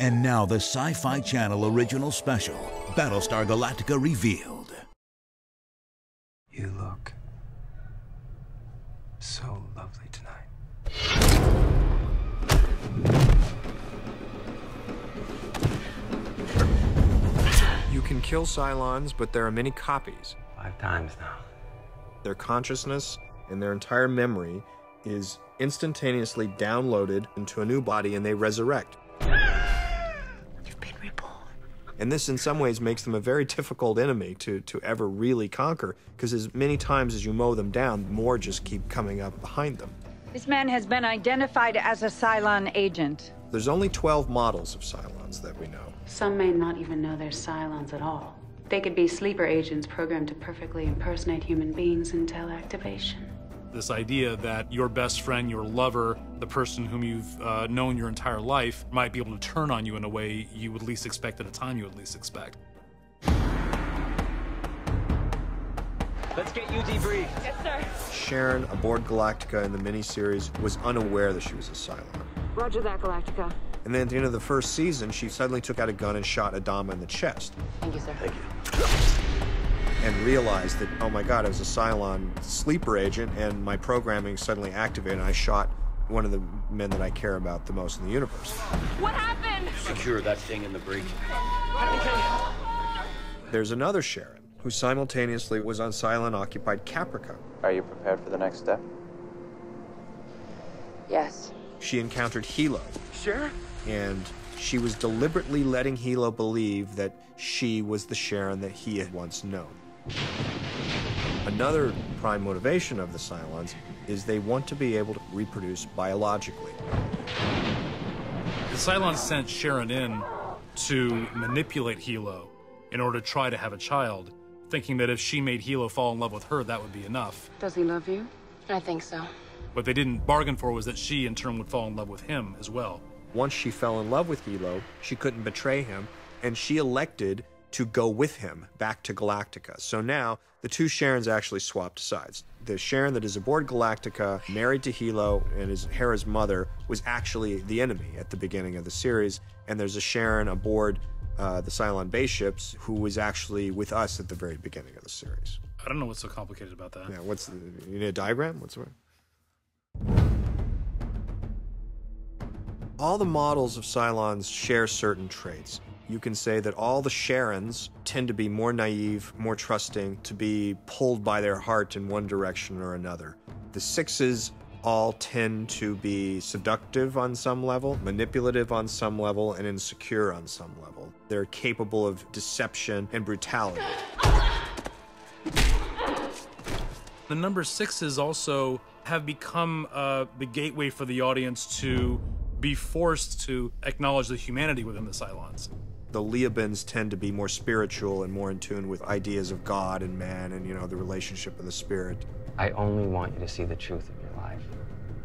And now the Sci-Fi Channel original special, Battlestar Galactica Revealed. You look so lovely tonight. You can kill Cylons, but there are many copies. 5 times now. Their consciousness and their entire memory is instantaneously downloaded into a new body, and they resurrect. You've been reborn. And this, in some ways, makes them a very difficult enemy to ever really conquer, because as many times as you mow them down, more just keep coming up behind them. This man has been identified as a Cylon agent. There's only 12 models of Cylons that we know. Some may not even know they're Cylons at all. They could be sleeper agents programmed to perfectly impersonate human beings until activation. This idea that your best friend, your lover, the person whom you've known your entire life might be able to turn on you in a way you would least expect at a time you would least expect. Let's get you debriefed. Yes, sir. Sharon, aboard Galactica in the miniseries, was unaware that she was a Cylon. Roger that, Galactica. And then at the end of the first season, she suddenly took out a gun and shot Adama in the chest. Thank you, sir. Thank you. And realized that, oh my God, I was a Cylon sleeper agent, and my programming suddenly activated, and I shot one of the men that I care about the most in the universe. What happened? Secure that thing in the break. There's another Sharon, who simultaneously was on Cylon-occupied Caprica. Are you prepared for the next step? Yes. She encountered Hilo, Sure. and she was deliberately letting Hilo believe that she was the Sharon that he had once known. Another prime motivation of the Cylons is they want to be able to reproduce biologically. The Cylons sent Sharon in to manipulate Hilo in order to try to have a child, thinking that if she made Hilo fall in love with her, that would be enough. Does he love you? I think so. What they didn't bargain for was that she, in turn, would fall in love with him as well. Once she fell in love with Hilo, she couldn't betray him, and she elected to go with him back to Galactica. So now, the two Sharons actually swapped sides. The Sharon that is aboard Galactica, married to Hilo, and is Hera's mother, was actually the enemy at the beginning of the series, and there's a Sharon aboard the Cylon base ships who was actually with us at the very beginning of the series. I don't know what's so complicated about that. Yeah, you need a diagram? What's the word? All the models of Cylons share certain traits. You can say that all the Sharons tend to be more naive, more trusting, to be pulled by their heart in one direction or another. The Sixes all tend to be seductive on some level, manipulative on some level, and insecure on some level. They're capable of deception and brutality. The number 6s also have become the gateway for the audience to be forced to acknowledge the humanity within the Cylons. The Leobins tend to be more spiritual and more in tune with ideas of God and man and, you know, the relationship of the spirit. I only want you to see the truth of your life.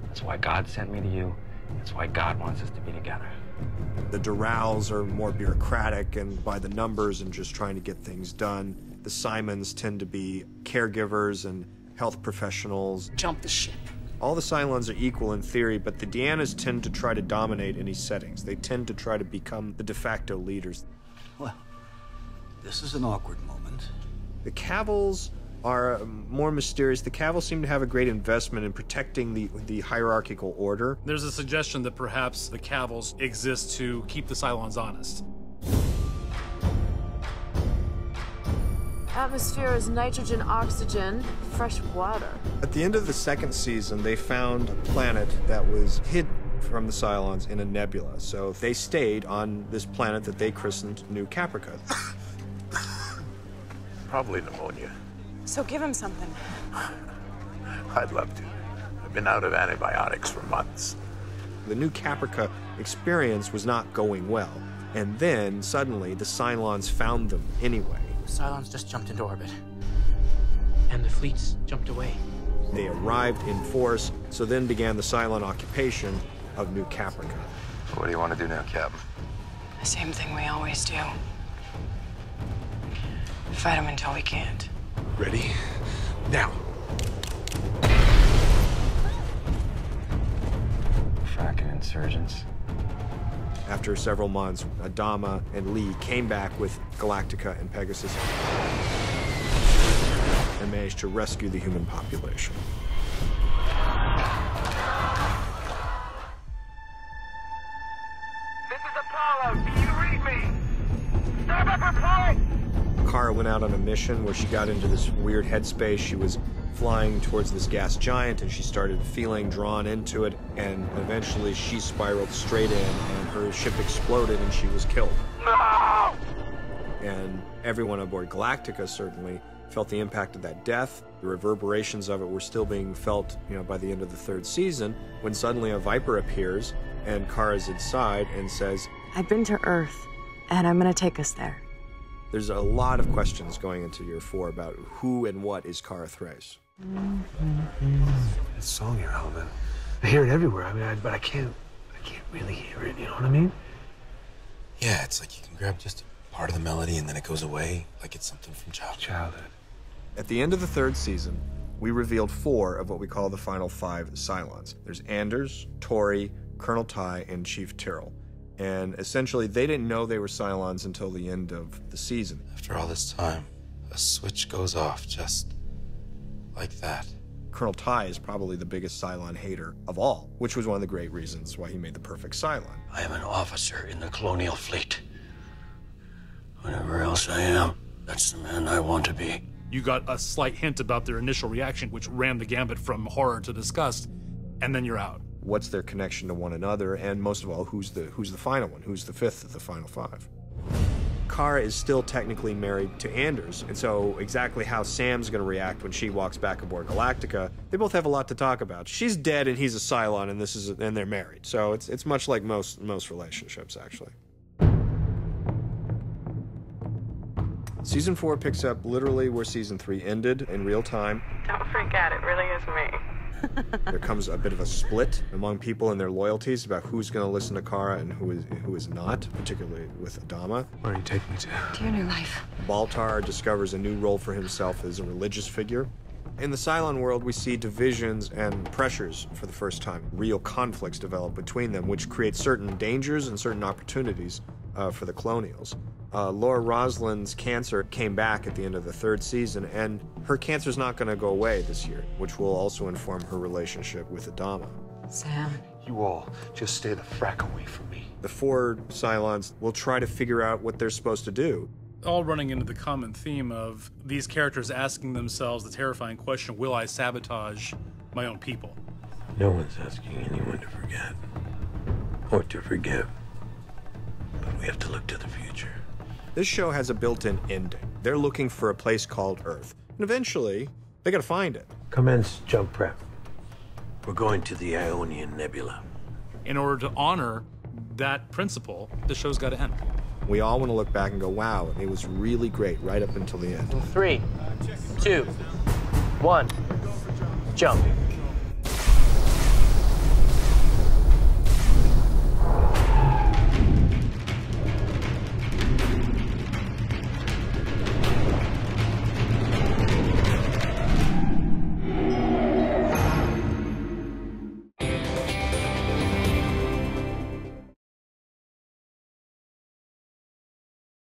That's why God sent me to you. That's why God wants us to be together. The Durals are more bureaucratic and by the numbers and just trying to get things done. The Simons tend to be caregivers and health professionals. Jump the ship. All the Cylons are equal in theory, but the Deannas tend to try to dominate any settings. They tend to try to become the de facto leaders. Well, this is an awkward moment. The Cavils are more mysterious. The Cavils seem to have a great investment in protecting the hierarchical order. There's a suggestion that perhaps the Cavils exist to keep the Cylons honest. Atmosphere is nitrogen, oxygen, fresh water. At the end of the second season, they found a planet that was hidden from the Cylons in a nebula. So they stayed on this planet that they christened New Caprica. Probably pneumonia. So give him something. I'd love to. I've been out of antibiotics for months. The New Caprica experience was not going well. And then, suddenly, the Cylons found them anyway. Cylons just jumped into orbit. And the fleets jumped away. They arrived in force, so then began the Cylon occupation of New Caprica. What do you want to do now, Captain? The same thing we always do. Fight them until we can't. Ready? Now. Fracking insurgents. After several months, Adama and Lee came back with Galactica and Pegasus and managed to rescue the human population. This is Apollo. Can you read me? Start up report! Kara went out on a mission where she got into this weird headspace. She was flying towards this gas giant, and she started feeling drawn into it, and eventually she spiraled straight in, and her ship exploded, and she was killed. No! And everyone aboard Galactica certainly felt the impact of that death. The reverberations of it were still being felt, by the end of the third season, when suddenly a Viper appears, and Kara's inside and says, "I've been to Earth, and I'm gonna take us there." There's a lot of questions going into year 4 about who and what is Kara Thrace. That song you're humming, I hear it everywhere. But I can't really hear it. You know what I mean? Yeah, it's like you can grab just a part of the melody and then it goes away, like it's something from childhood. At the end of the third season, we revealed 4 of what we call the final 5 Cylons. There's Anders, Tori, Colonel Ty, and Chief Tyrrell. And essentially, they didn't know they were Cylons until the end of the season. After all this time, a switch goes off just like that. Colonel Ty is probably the biggest Cylon hater of all, which was one of the great reasons why he made the perfect Cylon. I am an officer in the Colonial Fleet. Whatever else I am, that's the man I want to be. You got a slight hint about their initial reaction, which ran the gambit from horror to disgust, and then you're out. What's their connection to one another, and most of all, who's the final one? Who's the 5th of the final 5? Kara is still technically married to Anders, and so exactly how Sam's going to react when she walks back aboard Galactica, they both have a lot to talk about. She's dead and he's a Cylon, and they're married. So it's much like most relationships, actually. Season 4 picks up literally where Season 3 ended, in real time. Don't freak out, it really is me. There comes a bit of a split among people and their loyalties about who's going to listen to Kara and who is not, particularly with Adama. Where do you take me to? To your new life. Baltar discovers a new role for himself as a religious figure. In the Cylon world, we see divisions and pressures for the first time. Real conflicts develop between them, which creates certain dangers and certain opportunities for the Colonials. Laura Roslin's cancer came back at the end of the 3rd season, and her cancer's not going to go away this year, which will also inform her relationship with Adama. Sam. You all just stay the frack away from me. The 4 Cylons will try to figure out what they're supposed to do. All running into the common theme of these characters asking themselves the terrifying question, will I sabotage my own people? No one's asking anyone to forget or to forgive, but we have to look to the future. This show has a built-in ending. They're looking for a place called Earth, and eventually, they gotta find it. Commence jump prep. We're going to the Ionian Nebula. In order to honor that principle, the show's got to end. We all want to look back and go, wow, it was really great right up until the end. 3, 2, 1, jump.